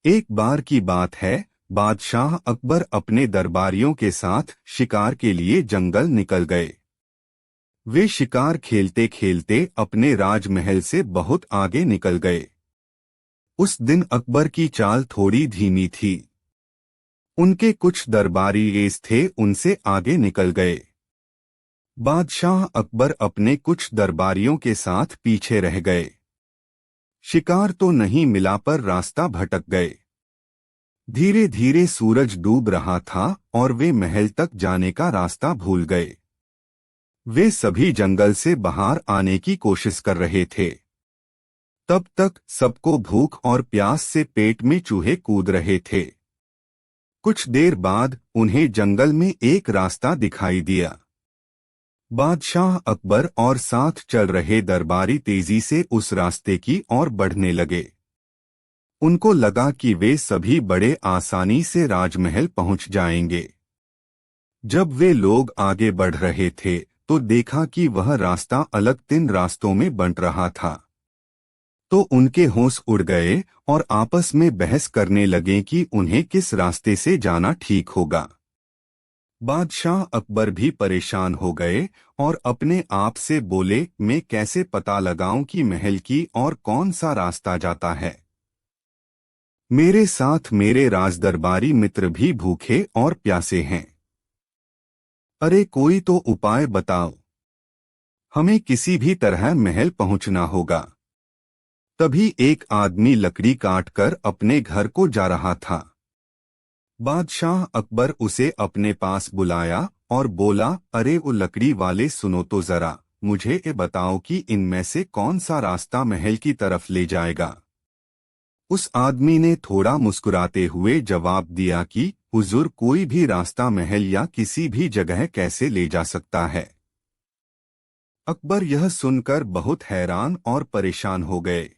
एक बार की बात है, बादशाह अकबर अपने दरबारियों के साथ शिकार के लिए जंगल निकल गए। वे शिकार खेलते खेलते अपने राजमहल से बहुत आगे निकल गए। उस दिन अकबर की चाल थोड़ी धीमी थी। उनके कुछ दरबारी रेस थे, उनसे आगे निकल गए। बादशाह अकबर अपने कुछ दरबारियों के साथ पीछे रह गए। शिकार तो नहीं मिला पर रास्ता भटक गए। धीरे धीरे सूरज डूब रहा था और वे महल तक जाने का रास्ता भूल गए। वे सभी जंगल से बाहर आने की कोशिश कर रहे थे। तब तक सबको भूख और प्यास से पेट में चूहे कूद रहे थे। कुछ देर बाद उन्हें जंगल में एक रास्ता दिखाई दिया। बादशाह अकबर और साथ चल रहे दरबारी तेजी से उस रास्ते की ओर बढ़ने लगे। उनको लगा कि वे सभी बड़े आसानी से राजमहल पहुंच जाएंगे। जब वे लोग आगे बढ़ रहे थे तो देखा कि वह रास्ता अलग 3 रास्तों में बंट रहा था। तो उनके होश उड़ गए और आपस में बहस करने लगे कि उन्हें किस रास्ते से जाना ठीक होगा। बादशाह अकबर भी परेशान हो गए और अपने आप से बोले, मैं कैसे पता लगाऊं कि महल की और कौन सा रास्ता जाता है। मेरे साथ मेरे राजदरबारी मित्र भी भूखे और प्यासे हैं। अरे कोई तो उपाय बताओ, हमें किसी भी तरह महल पहुंचना होगा। तभी एक आदमी लकड़ी काटकर अपने घर को जा रहा था। बादशाह अकबर उसे अपने पास बुलाया और बोला, अरे वो लकड़ी वाले, सुनो तो जरा, मुझे ये बताओ कि इनमें से कौन सा रास्ता महल की तरफ ले जाएगा। उस आदमी ने थोड़ा मुस्कुराते हुए जवाब दिया कि हुजूर, कोई भी रास्ता महल या किसी भी जगह कैसे ले जा सकता है। अकबर यह सुनकर बहुत हैरान और परेशान हो गए।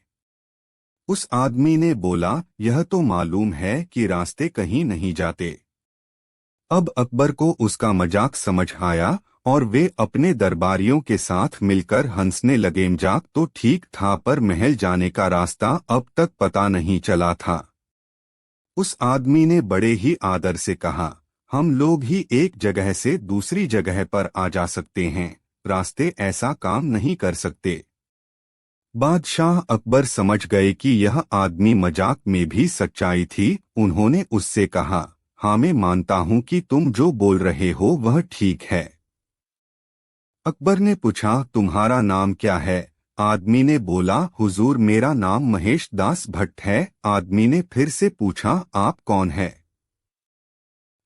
उस आदमी ने बोला, यह तो मालूम है कि रास्ते कहीं नहीं जाते। अब अकबर को उसका मजाक समझ आया और वे अपने दरबारियों के साथ मिलकर हंसने लगे। मजाक तो ठीक था पर महल जाने का रास्ता अब तक पता नहीं चला था। उस आदमी ने बड़े ही आदर से कहा, हम लोग ही एक जगह से दूसरी जगह पर आ जा सकते हैं, रास्ते ऐसा काम नहीं कर सकते। बादशाह अकबर समझ गए कि यह आदमी मजाक में भी सच्चाई थी। उन्होंने उससे कहा, हाँ मैं मानता हूँ कि तुम जो बोल रहे हो वह ठीक है। अकबर ने पूछा, तुम्हारा नाम क्या है। आदमी ने बोला, हुजूर मेरा नाम महेश दास भट्ट है। आदमी ने फिर से पूछा, आप कौन है।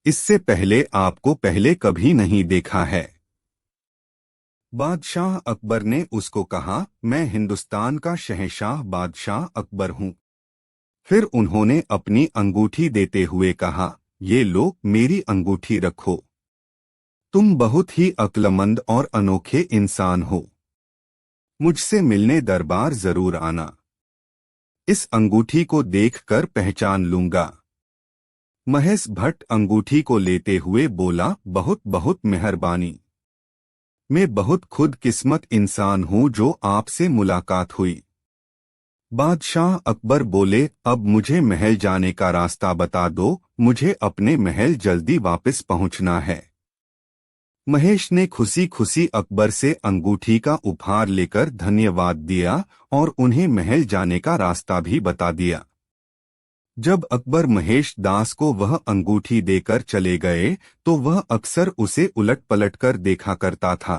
इससे पहले आपको पहले कभी नहीं देखा है। बादशाह अकबर ने उसको कहा, मैं हिंदुस्तान का शहंशाह बादशाह अकबर हूँ। फिर उन्होंने अपनी अंगूठी देते हुए कहा, ये लो मेरी अंगूठी रखो। तुम बहुत ही अक्लमंद और अनोखे इंसान हो। मुझसे मिलने दरबार जरूर आना। इस अंगूठी को देखकर पहचान लूंगा। महेश भट्ट अंगूठी को लेते हुए बोला, बहुत बहुत मेहरबानी। मैं बहुत खुदकिस्मत इंसान हूँ जो आपसे मुलाकात हुई। बादशाह अकबर बोले, अब मुझे महल जाने का रास्ता बता दो, मुझे अपने महल जल्दी वापस पहुंचना है। महेश ने खुशी खुशी अकबर से अंगूठी का उपहार लेकर धन्यवाद दिया और उन्हें महल जाने का रास्ता भी बता दिया। जब अकबर महेश दास को वह अंगूठी देकर चले गए तो वह अक्सर उसे उलट पलट कर देखा करता था।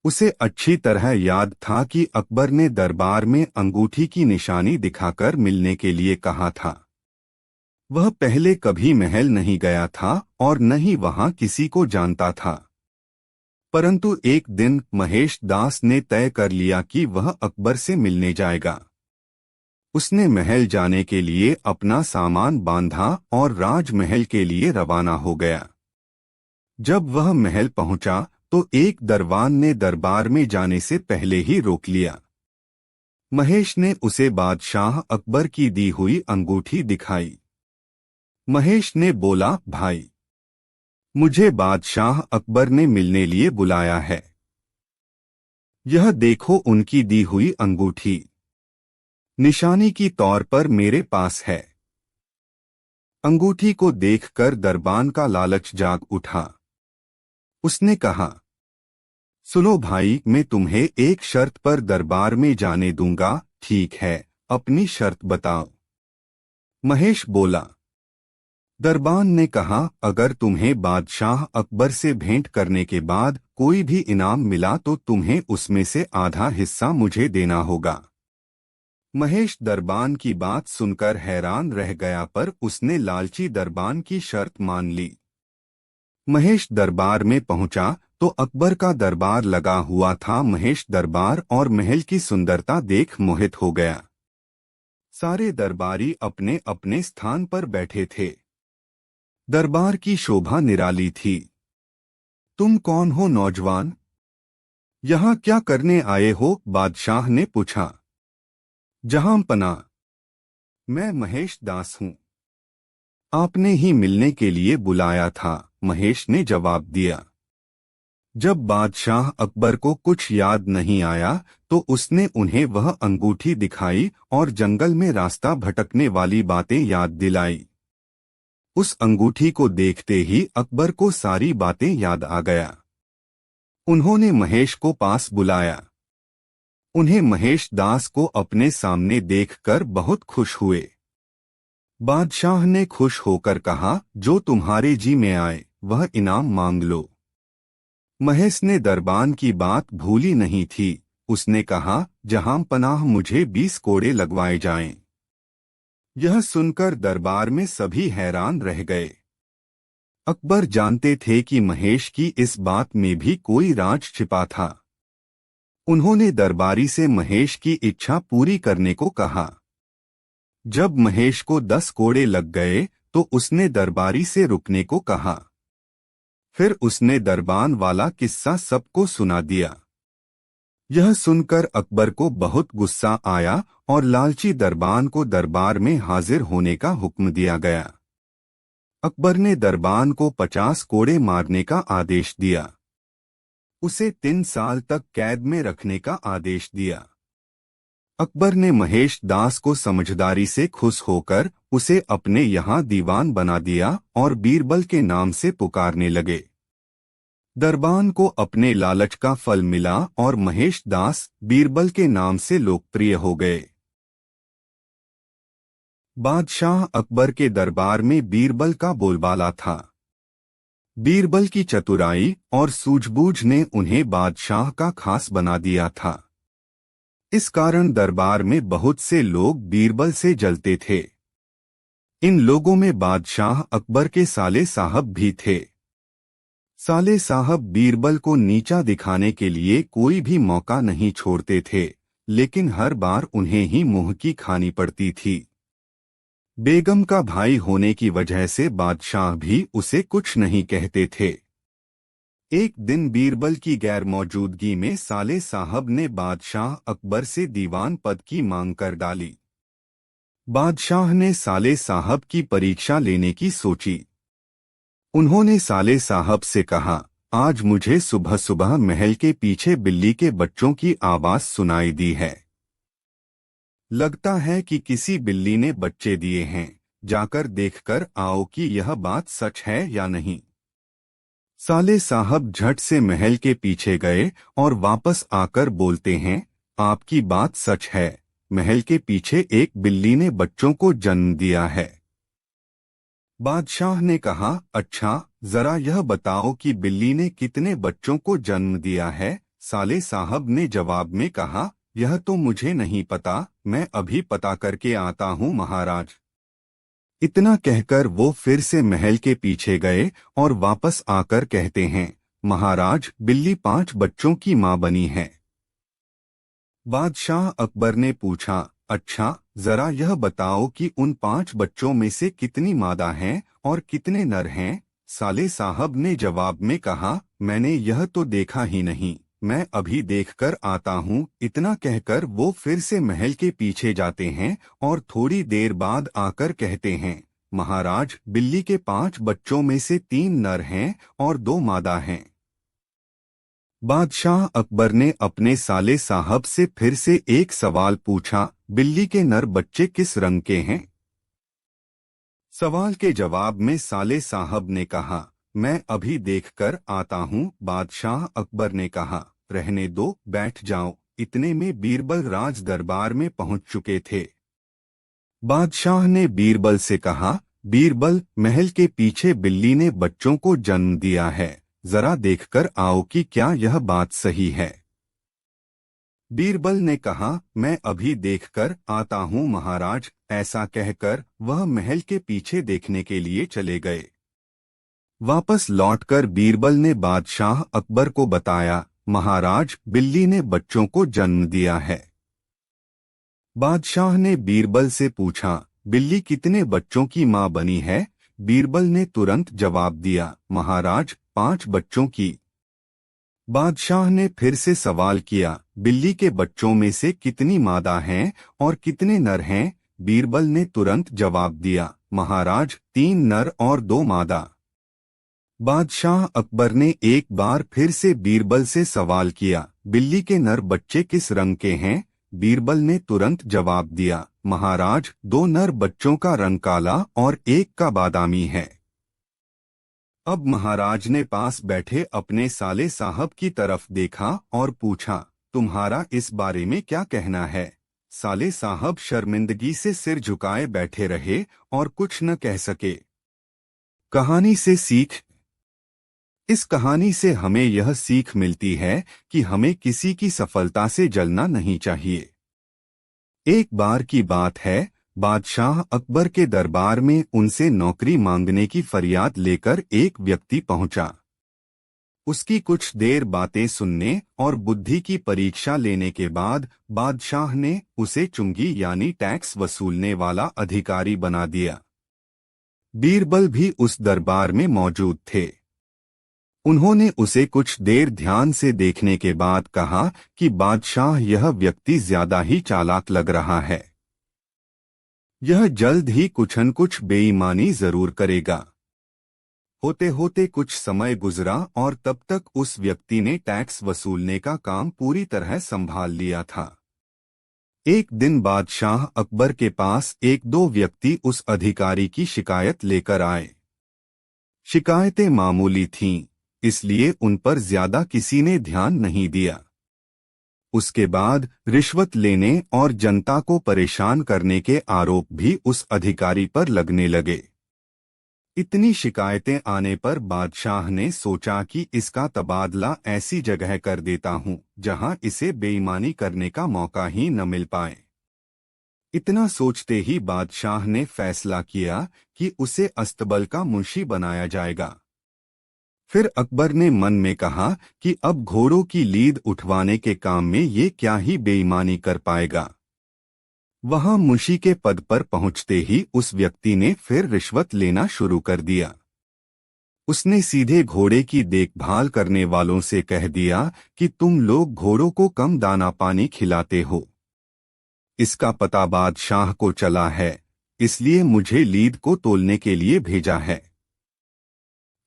उसे अच्छी तरह याद था कि अकबर ने दरबार में अंगूठी की निशानी दिखाकर मिलने के लिए कहा था। वह पहले कभी महल नहीं गया था और न ही वहां किसी को जानता था। परंतु एक दिन महेश दास ने तय कर लिया कि वह अकबर से मिलने जाएगा। उसने महल जाने के लिए अपना सामान बांधा और राजमहल के लिए रवाना हो गया। जब वह महल पहुंचा तो एक दरबान ने दरबार में जाने से पहले ही रोक लिया। महेश ने उसे बादशाह अकबर की दी हुई अंगूठी दिखाई। महेश ने बोला, भाई, मुझे बादशाह अकबर ने मिलने लिए बुलाया है। यह देखो उनकी दी हुई अंगूठी, निशानी की तौर पर मेरे पास है। अंगूठी को देखकर दरबान का लालच जाग उठा। उसने कहा, सुनो भाई, मैं तुम्हें एक शर्त पर दरबार में जाने दूंगा। ठीक है, अपनी शर्त बताओ। महेश बोला। दरबान ने कहा, अगर तुम्हें बादशाह अकबर से भेंट करने के बाद कोई भी इनाम मिला तो तुम्हें उसमें से आधा हिस्सा मुझे देना होगा। महेश दरबान की बात सुनकर हैरान रह गया, पर उसने लालची दरबान की शर्त मान ली। महेश दरबार में पहुंचा तो अकबर का दरबार लगा हुआ था। महेश दरबार और महल की सुंदरता देख मोहित हो गया। सारे दरबारी अपने अपने स्थान पर बैठे थे। दरबार की शोभा निराली थी। तुम कौन हो नौजवान? यहाँ क्या करने आए हो? बादशाह ने पूछा। जहां पना, मैं महेश दास हूँ। आपने ही मिलने के लिए बुलाया था, महेश ने जवाब दिया। जब बादशाह अकबर को कुछ याद नहीं आया तो उसने उन्हें वह अंगूठी दिखाई और जंगल में रास्ता भटकने वाली बातें याद दिलाई। उस अंगूठी को देखते ही अकबर को सारी बातें याद आ गया। उन्होंने महेश को पास बुलाया। उन्हें महेश दास को अपने सामने देखकर बहुत खुश हुए। बादशाह ने खुश होकर कहा, जो तुम्हारे जी में आए वह इनाम मांग लो। महेश ने दरबान की बात भूली नहीं थी। उसने कहा, जहां पनाह मुझे 20 कोड़े लगवाए जाएं। यह सुनकर दरबार में सभी हैरान रह गए। अकबर जानते थे कि महेश की इस बात में भी कोई राज छिपा था। उन्होंने दरबारी से महेश की इच्छा पूरी करने को कहा। जब महेश को 10 कोड़े लग गए तो उसने दरबारी से रुकने को कहा। फिर उसने दरबान वाला किस्सा सबको सुना दिया। यह सुनकर अकबर को बहुत गुस्सा आया और लालची दरबान को दरबार में हाजिर होने का हुक्म दिया गया। अकबर ने दरबान को 50 कोड़े मारने का आदेश दिया। उसे 3 साल तक कैद में रखने का आदेश दिया। अकबर ने महेश दास को समझदारी से खुश होकर उसे अपने यहाँ दीवान बना दिया और बीरबल के नाम से पुकारने लगे। दरबान को अपने लालच का फल मिला और महेश दास बीरबल के नाम से लोकप्रिय हो गए। बादशाह अकबर के दरबार में बीरबल का बोलबाला था। बीरबल की चतुराई और सूझबूझ ने उन्हें बादशाह का खास बना दिया था। इस कारण दरबार में बहुत से लोग बीरबल से जलते थे। इन लोगों में बादशाह अकबर के साले साहब भी थे। साले साहब बीरबल को नीचा दिखाने के लिए कोई भी मौका नहीं छोड़ते थे, लेकिन हर बार उन्हें ही मुंह की खानी पड़ती थी। बेगम का भाई होने की वजह से बादशाह भी उसे कुछ नहीं कहते थे। एक दिन बीरबल की गैर मौजूदगी में साले साहब ने बादशाह अकबर से दीवान पद की मांग कर डाली। बादशाह ने साले साहब की परीक्षा लेने की सोची। उन्होंने साले साहब से कहा, आज मुझे सुबह सुबह महल के पीछे बिल्ली के बच्चों की आवाज सुनाई दी है। लगता है कि किसी बिल्ली ने बच्चे दिए हैं। जाकर देखकर आओ कि यह बात सच है या नहीं। साले साहब झट से महल के पीछे गए और वापस आकर बोलते हैं, आपकी बात सच है। महल के पीछे एक बिल्ली ने बच्चों को जन्म दिया है। बादशाह ने कहा, अच्छा, जरा यह बताओ कि बिल्ली ने कितने बच्चों को जन्म दिया है। साले साहब ने जवाब में कहा, यह तो मुझे नहीं पता, मैं अभी पता करके आता हूँ महाराज। इतना कहकर वो फिर से महल के पीछे गए और वापस आकर कहते हैं, महाराज, बिल्ली 5 बच्चों की मां बनी है। बादशाह अकबर ने पूछा, अच्छा, जरा यह बताओ कि उन 5 बच्चों में से कितनी मादा हैं और कितने नर हैं। साले साहब ने जवाब में कहा, मैंने यह तो देखा ही नहीं, मैं अभी देखकर आता हूँ। इतना कहकर वो फिर से महल के पीछे जाते हैं और थोड़ी देर बाद आकर कहते हैं, महाराज, बिल्ली के 5 बच्चों में से 3 नर हैं और 2 मादा हैं। बादशाह अकबर ने अपने साले साहब से फिर से एक सवाल पूछा, बिल्ली के नर बच्चे किस रंग के हैं? सवाल के जवाब में साले साहब ने कहा, मैं अभी देखकर आता हूँ। बादशाह अकबर ने कहा, रहने दो, बैठ जाओ। इतने में बीरबल राज दरबार में पहुंच चुके थे। बादशाह ने बीरबल से कहा, बीरबल, महल के पीछे बिल्ली ने बच्चों को जन्म दिया है, जरा देखकर आओ कि क्या यह बात सही है। बीरबल ने कहा, मैं अभी देखकर आता हूँ महाराज। ऐसा कहकर वह महल के पीछे देखने के लिए चले गए। वापस लौटकर बीरबल ने बादशाह अकबर को बताया, महाराज, बिल्ली ने बच्चों को जन्म दिया है। बादशाह ने बीरबल से पूछा, बिल्ली कितने बच्चों की मां बनी है? बीरबल ने तुरंत जवाब दिया, महाराज, 5 बच्चों की। बादशाह ने फिर से सवाल किया, बिल्ली के बच्चों में से कितनी मादा हैं और कितने नर हैं? बीरबल ने तुरंत जवाब दिया, महाराज, 3 नर और 2 मादा। बादशाह अकबर ने एक बार फिर से बीरबल से सवाल किया, बिल्ली के नर बच्चे किस रंग के हैं? बीरबल ने तुरंत जवाब दिया, महाराज, 2 नर बच्चों का रंग काला और एक का बादामी है। अब महाराज ने पास बैठे अपने साले साहब की तरफ देखा और पूछा, तुम्हारा इस बारे में क्या कहना है? साले साहब शर्मिंदगी से सिर झुकाए बैठे रहे और कुछ न कह सके। कहानी से सीख। इस कहानी से हमें यह सीख मिलती है कि हमें किसी की सफलता से जलना नहीं चाहिए। एक बार की बात है, बादशाह अकबर के दरबार में उनसे नौकरी मांगने की फरियाद लेकर एक व्यक्ति पहुंचा। उसकी कुछ देर बातें सुनने और बुद्धि की परीक्षा लेने के बाद बादशाह ने उसे चुंगी यानी टैक्स वसूलने वाला अधिकारी बना दिया। बीरबल भी उस दरबार में मौजूद थे। उन्होंने उसे कुछ देर ध्यान से देखने के बाद कहा कि बादशाह, यह व्यक्ति ज्यादा ही चालाक लग रहा है। यह जल्द ही कुछ न कुछ बेईमानी जरूर करेगा। होते होते कुछ समय गुजरा और तब तक उस व्यक्ति ने टैक्स वसूलने का काम पूरी तरह संभाल लिया था। एक दिन बादशाह अकबर के पास 1-2 व्यक्ति उस अधिकारी की शिकायत लेकर आए। शिकायतें मामूली थीं, इसलिए उन पर ज्यादा किसी ने ध्यान नहीं दिया। उसके बाद रिश्वत लेने और जनता को परेशान करने के आरोप भी उस अधिकारी पर लगने लगे। इतनी शिकायतें आने पर बादशाह ने सोचा कि इसका तबादला ऐसी जगह कर देता हूं जहां इसे बेईमानी करने का मौका ही न मिल पाए। इतना सोचते ही बादशाह ने फैसला किया कि उसे अस्तबल का मुंशी बनाया जाएगा। फिर अकबर ने मन में कहा कि अब घोड़ों की लीद उठवाने के काम में ये क्या ही बेईमानी कर पाएगा। वहां मुंशी के पद पर पहुंचते ही उस व्यक्ति ने फिर रिश्वत लेना शुरू कर दिया। उसने सीधे घोड़े की देखभाल करने वालों से कह दिया कि तुम लोग घोड़ों को कम दाना पानी खिलाते हो। इसका पता बादशाह को चला है, इसलिए मुझे लीद को तोलने के लिए भेजा है।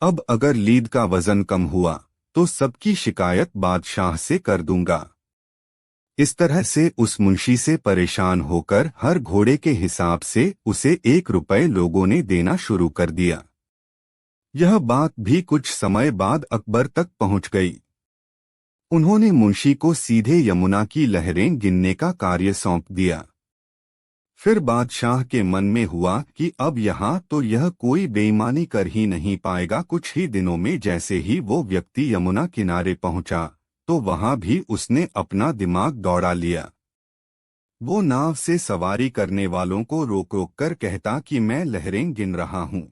अब अगर लीद का वजन कम हुआ तो सबकी शिकायत बादशाह से कर दूंगा। इस तरह से उस मुंशी से परेशान होकर हर घोड़े के हिसाब से उसे 1 रुपये लोगों ने देना शुरू कर दिया। यह बात भी कुछ समय बाद अकबर तक पहुंच गई। उन्होंने मुंशी को सीधे यमुना की लहरें गिनने का कार्य सौंप दिया। फिर बादशाह के मन में हुआ कि अब यहाँ तो यह कोई बेईमानी कर ही नहीं पाएगा। कुछ ही दिनों में जैसे ही वो व्यक्ति यमुना किनारे पहुंचा तो वहां भी उसने अपना दिमाग दौड़ा लिया। वो नाव से सवारी करने वालों को रोक रोक कर कहता कि मैं लहरें गिन रहा हूं,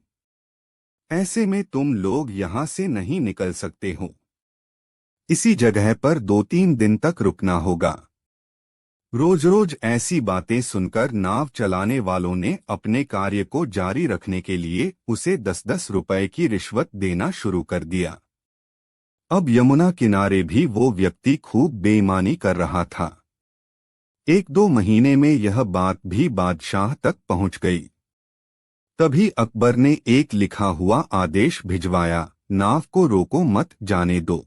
ऐसे में तुम लोग यहां से नहीं निकल सकते हो। इसी जगह पर 2-3 दिन तक रुकना होगा। रोज रोज ऐसी बातें सुनकर नाव चलाने वालों ने अपने कार्य को जारी रखने के लिए उसे 10-10 रुपए की रिश्वत देना शुरू कर दिया। अब यमुना किनारे भी वो व्यक्ति खूब बेईमानी कर रहा था। 1-2 महीने में यह बात भी बादशाह तक पहुंच गई। तभी अकबर ने एक लिखा हुआ आदेश भिजवाया, नाव को रोको मत, जाने दो।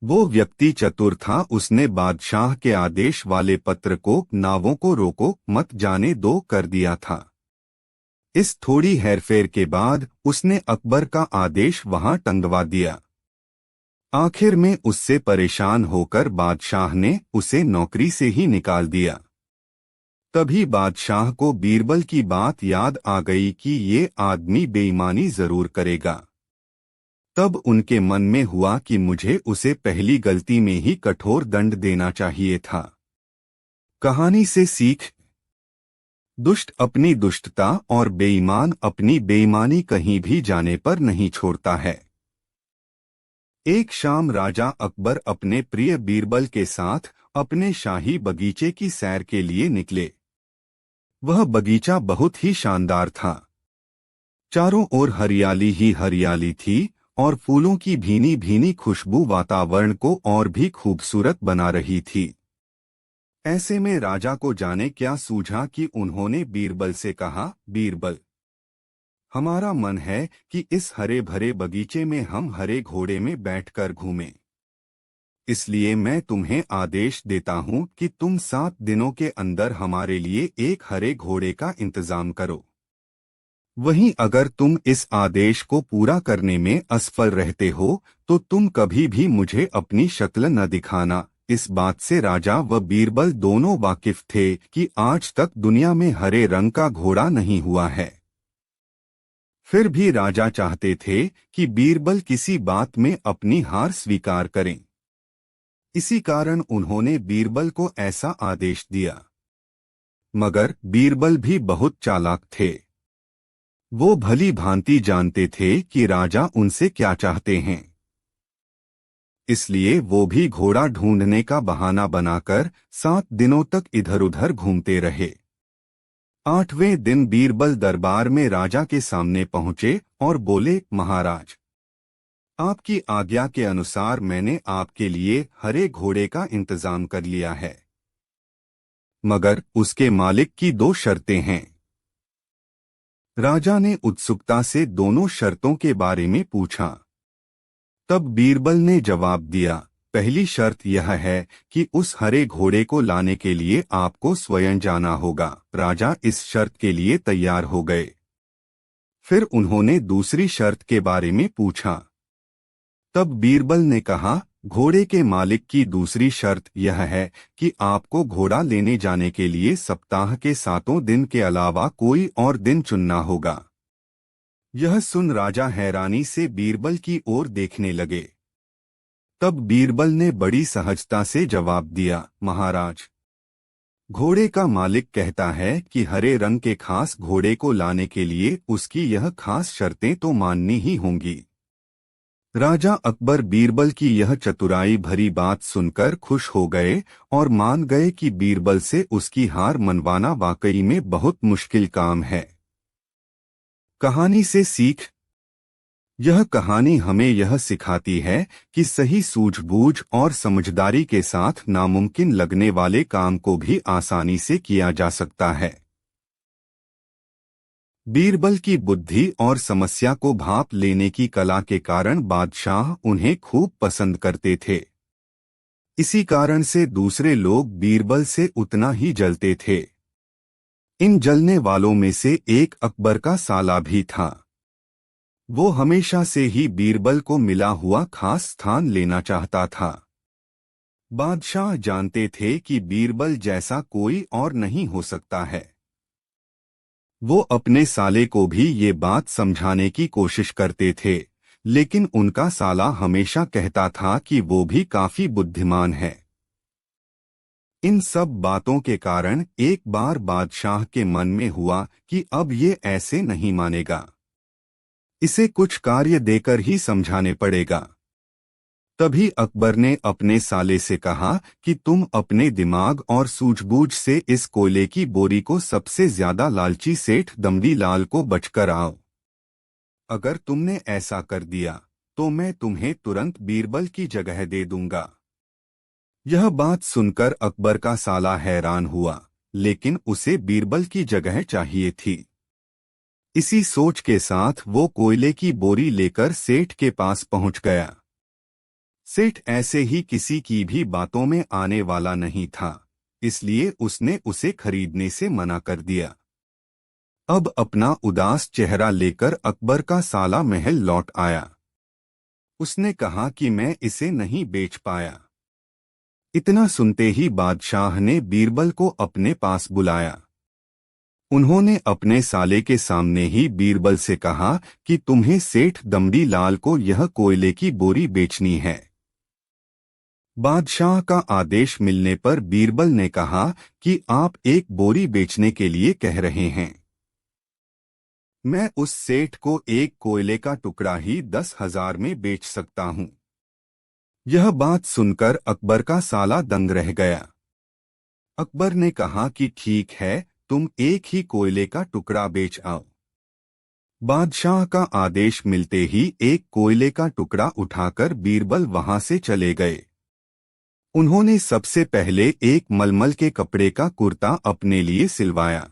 वो व्यक्ति चतुर था, उसने बादशाह के आदेश वाले पत्र को नावों को रोको मत जाने दो कर दिया था। इस थोड़ी हेरफेर के बाद उसने अकबर का आदेश वहां टंगवा दिया। आखिर में उससे परेशान होकर बादशाह ने उसे नौकरी से ही निकाल दिया। तभी बादशाह को बीरबल की बात याद आ गई कि ये आदमी बेईमानी जरूर करेगा। तब उनके मन में हुआ कि मुझे उसे पहली गलती में ही कठोर दंड देना चाहिए था। कहानी से सीख। दुष्ट अपनी दुष्टता और बेईमान अपनी बेईमानी कहीं भी जाने पर नहीं छोड़ता है। एक शाम राजा अकबर अपने प्रिय बीरबल के साथ अपने शाही बगीचे की सैर के लिए निकले। वह बगीचा बहुत ही शानदार था। चारों ओर हरियाली ही हरियाली थी और फूलों की भीनी भीनी खुशबू वातावरण को और भी खूबसूरत बना रही थी। ऐसे में राजा को जाने क्या सूझा कि उन्होंने बीरबल से कहा, बीरबल, हमारा मन है कि इस हरे भरे बगीचे में हम हरे घोड़े में बैठकर घूमें। इसलिए मैं तुम्हें आदेश देता हूं कि तुम 7 दिनों के अंदर हमारे लिए एक हरे घोड़े का इंतजाम करो। वहीं अगर तुम इस आदेश को पूरा करने में असफल रहते हो तो तुम कभी भी मुझे अपनी शक्ल न दिखाना। इस बात से राजा व बीरबल दोनों वाकिफ थे कि आज तक दुनिया में हरे रंग का घोड़ा नहीं हुआ है। फिर भी राजा चाहते थे कि बीरबल किसी बात में अपनी हार स्वीकार करें। इसी कारण उन्होंने बीरबल को ऐसा आदेश दिया। मगर बीरबल भी बहुत चालाक थे। वो भली भांति जानते थे कि राजा उनसे क्या चाहते हैं। इसलिए वो भी घोड़ा ढूंढने का बहाना बनाकर 7 दिनों तक इधर-उधर घूमते रहे। 8वें दिन बीरबल दरबार में राजा के सामने पहुंचे और बोले, महाराज, आपकी आज्ञा के अनुसार मैंने आपके लिए हरे घोड़े का इंतजाम कर लिया है, मगर उसके मालिक की 2 शर्तें हैं। राजा ने उत्सुकता से दोनों शर्तों के बारे में पूछा। तब बीरबल ने जवाब दिया, पहली शर्त यह है कि उस हरे घोड़े को लाने के लिए आपको स्वयं जाना होगा। राजा इस शर्त के लिए तैयार हो गए। फिर उन्होंने दूसरी शर्त के बारे में पूछा। तब बीरबल ने कहा, घोड़े के मालिक की दूसरी शर्त यह है कि आपको घोड़ा लेने जाने के लिए सप्ताह के 7 दिन के अलावा कोई और दिन चुनना होगा। यह सुन राजा हैरानी से बीरबल की ओर देखने लगे। तब बीरबल ने बड़ी सहजता से जवाब दिया, महाराज, घोड़े का मालिक कहता है कि हरे रंग के खास घोड़े को लाने के लिए उसकी यह खास शर्तें तो माननी ही होंगी। राजा अकबर बीरबल की यह चतुराई भरी बात सुनकर खुश हो गए और मान गए कि बीरबल से उसकी हार मनवाना वाकई में बहुत मुश्किल काम है। कहानी से सीख। यह कहानी हमें यह सिखाती है कि सही सूझबूझ और समझदारी के साथ नामुमकिन लगने वाले काम को भी आसानी से किया जा सकता है। बीरबल की बुद्धि और समस्या को भांप लेने की कला के कारण बादशाह उन्हें खूब पसंद करते थे। इसी कारण से दूसरे लोग बीरबल से उतना ही जलते थे। इन जलने वालों में से एक अकबर का साला भी था। वो हमेशा से ही बीरबल को मिला हुआ खास स्थान लेना चाहता था। बादशाह जानते थे कि बीरबल जैसा कोई और नहीं हो सकता है। वो अपने साले को भी ये बात समझाने की कोशिश करते थे, लेकिन उनका साला हमेशा कहता था कि वो भी काफी बुद्धिमान है। इन सब बातों के कारण एक बार बादशाह के मन में हुआ कि अब ये ऐसे नहीं मानेगा, इसे कुछ कार्य देकर ही समझाने पड़ेगा। तभी अकबर ने अपने साले से कहा कि तुम अपने दिमाग और सूझबूझ से इस कोयले की बोरी को सबसे ज्यादा लालची सेठ दमड़ी लाल को बचकर आओ। अगर तुमने ऐसा कर दिया तो मैं तुम्हें तुरंत बीरबल की जगह दे दूंगा। यह बात सुनकर अकबर का साला हैरान हुआ, लेकिन उसे बीरबल की जगह चाहिए थी। इसी सोच के साथ वो कोयले की बोरी लेकर सेठ के पास पहुंच गया। सेठ ऐसे ही किसी की भी बातों में आने वाला नहीं था, इसलिए उसने उसे खरीदने से मना कर दिया। अब अपना उदास चेहरा लेकर अकबर का साला महल लौट आया। उसने कहा कि मैं इसे नहीं बेच पाया। इतना सुनते ही बादशाह ने बीरबल को अपने पास बुलाया। उन्होंने अपने साले के सामने ही बीरबल से कहा कि तुम्हें सेठ दमड़ी लाल को यह कोयले की बोरी बेचनी है। बादशाह का आदेश मिलने पर बीरबल ने कहा कि आप एक बोरी बेचने के लिए कह रहे हैं। मैं उस सेठ को एक कोयले का टुकड़ा ही 10,000 में बेच सकता हूं। यह बात सुनकर अकबर का साला दंग रह गया। अकबर ने कहा कि ठीक है, तुम एक ही कोयले का टुकड़ा बेच आओ। बादशाह का आदेश मिलते ही एक कोयले का टुकड़ा उठाकर बीरबल वहां से चले गए। उन्होंने सबसे पहले एक मलमल के कपड़े का कुर्ता अपने लिए सिलवाया।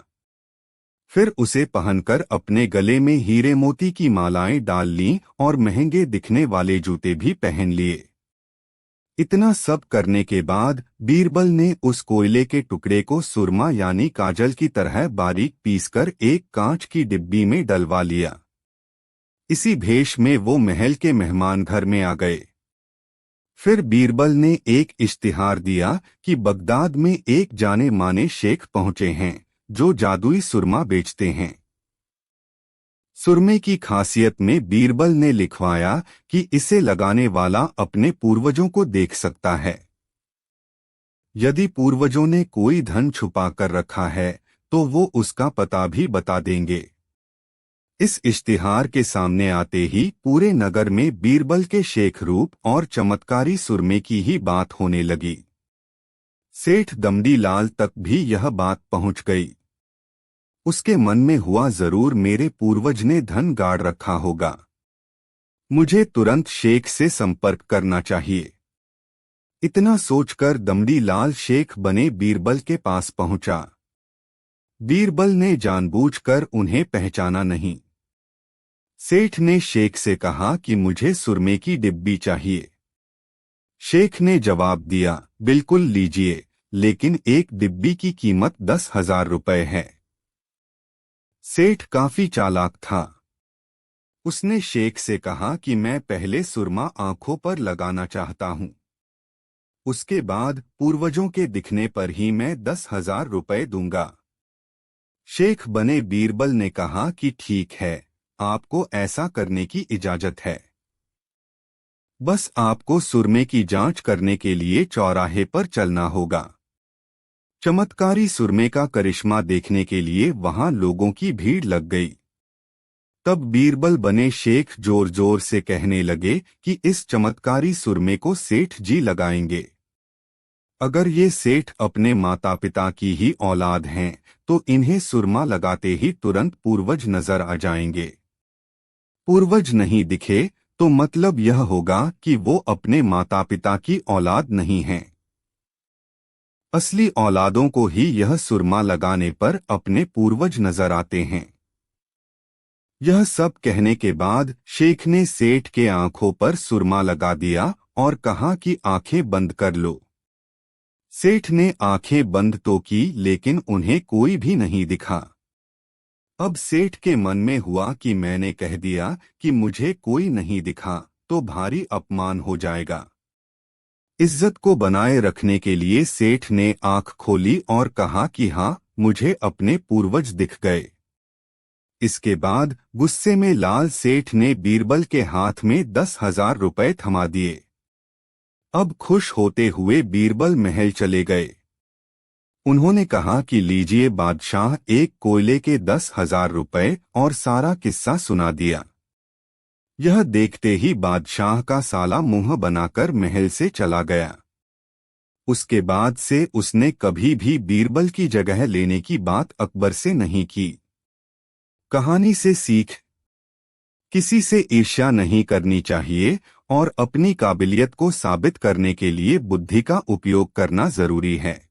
फिर उसे पहनकर अपने गले में हीरे मोती की मालाएं डाल लीं और महंगे दिखने वाले जूते भी पहन लिए। इतना सब करने के बाद बीरबल ने उस कोयले के टुकड़े को सुरमा यानी काजल की तरह बारीक पीसकर एक कांच की डिब्बी में डलवा लिया। इसी भेष में वो महल के मेहमान घर में आ गए। फिर बीरबल ने एक इश्तिहार दिया कि बगदाद में एक जाने माने शेख पहुंचे हैं जो जादुई सुरमा बेचते हैं। सुरमे की खासियत में बीरबल ने लिखवाया कि इसे लगाने वाला अपने पूर्वजों को देख सकता है। यदि पूर्वजों ने कोई धन छुपा कर रखा है तो वो उसका पता भी बता देंगे। इस इश्तिहार के सामने आते ही पूरे नगर में बीरबल के शेख रूप और चमत्कारी सुरमे की ही बात होने लगी। सेठ दमड़ी लाल तक भी यह बात पहुंच गई। उसके मन में हुआ, जरूर मेरे पूर्वज ने धन गाड़ रखा होगा। मुझे तुरंत शेख से संपर्क करना चाहिए। इतना सोचकर दमड़ी लाल शेख बने बीरबल के पास पहुंचा। बीरबल ने जानबूझकर उन्हें पहचाना नहीं। सेठ ने शेख से कहा कि मुझे सुरमे की डिब्बी चाहिए। शेख ने जवाब दिया, बिल्कुल लीजिए, लेकिन एक डिब्बी की कीमत 10,000 रुपए है। सेठ काफी चालाक था। उसने शेख से कहा कि मैं पहले सुरमा आंखों पर लगाना चाहता हूं, उसके बाद पूर्वजों के दिखने पर ही मैं 10,000 रुपए दूंगा। शेख बने बीरबल ने कहा कि ठीक है, आपको ऐसा करने की इजाजत है। बस आपको सुरमे की जांच करने के लिए चौराहे पर चलना होगा। चमत्कारी सुरमे का करिश्मा देखने के लिए वहां लोगों की भीड़ लग गई। तब बीरबल बने शेख जोर जोर से कहने लगे कि इस चमत्कारी सुरमे को सेठ जी लगाएंगे। अगर ये सेठ अपने माता पिता की ही औलाद हैं तो इन्हें सुरमा लगाते ही तुरंत पूर्वज नजर आ जाएंगे। पूर्वज नहीं दिखे तो मतलब यह होगा कि वो अपने माता पिता की औलाद नहीं हैं। असली औलादों को ही यह सुरमा लगाने पर अपने पूर्वज नजर आते हैं। यह सब कहने के बाद शेख ने सेठ के आंखों पर सुरमा लगा दिया और कहा कि आंखें बंद कर लो। सेठ ने आंखें बंद तो की लेकिन उन्हें कोई भी नहीं दिखा। अब सेठ के मन में हुआ कि मैंने कह दिया कि मुझे कोई नहीं दिखा तो भारी अपमान हो जाएगा। इज्जत को बनाए रखने के लिए सेठ ने आंख खोली और कहा कि हाँ, मुझे अपने पूर्वज दिख गए। इसके बाद गुस्से में लाल सेठ ने बीरबल के हाथ में 10,000 रुपए थमा दिए। अब खुश होते हुए बीरबल महल चले गए। उन्होंने कहा कि लीजिए बादशाह, एक कोयले के 10,000 रुपए, और सारा किस्सा सुना दिया। यह देखते ही बादशाह का साला मुंह बनाकर महल से चला गया। उसके बाद से उसने कभी भी बीरबल की जगह लेने की बात अकबर से नहीं की। कहानी से सीख, किसी से ईर्ष्या नहीं करनी चाहिए और अपनी काबिलियत को साबित करने के लिए बुद्धि का उपयोग करना जरूरी है।